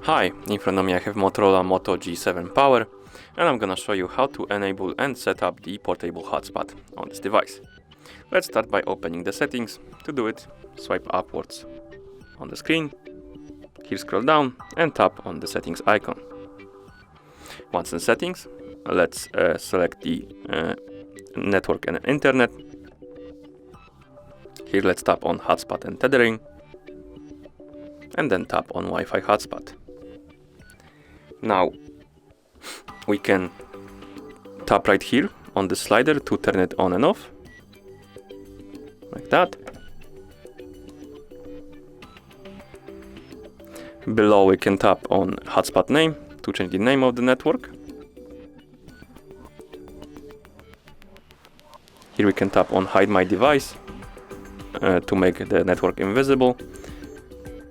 Hi, in front of me I have Motorola Moto G7 Power, and I'm gonna show you how to enable and set up the portable hotspot on this device. Let's start by opening the settings. To do it, swipe upwards on the screen, here scroll down and tap on the settings icon. Once in settings, let's select the network and internet. Here let's tap on Hotspot and Tethering, and then tap on Wi-Fi hotspot. Now we can tap right here on the slider to turn it on and off, like that. Below we can tap on hotspot name to change the name of the network. Here we can tap on hide my device to make the network invisible.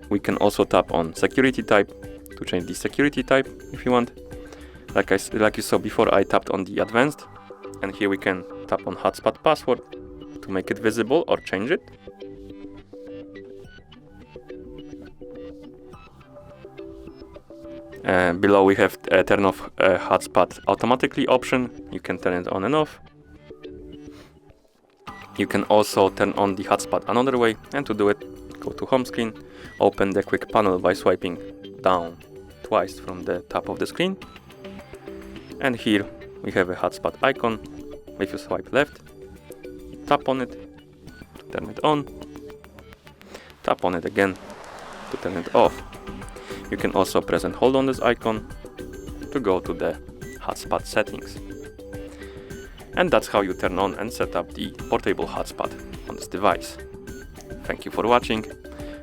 We can also tap on security type to change the security type if you want. Like you saw before, I tapped on the advanced, and here we can tap on hotspot password to make it visible or change it. Below we have turn off hotspot automatically option. You can turn it on and off. You can also turn on the hotspot another way, and to do it, go to home screen, open the quick panel by swiping down twice from the top of the screen, and here we have a hotspot icon. If you swipe left, tap on it to turn it on, tap on it again to turn it off. You can also press and hold on this icon to go to the hotspot settings. And that's how you turn on and set up the portable hotspot on this device. Thank you for watching.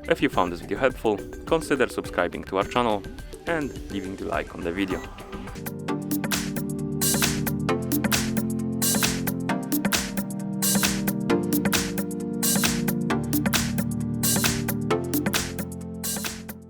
If you found this video helpful, consider subscribing to our channel and leaving the like on the video.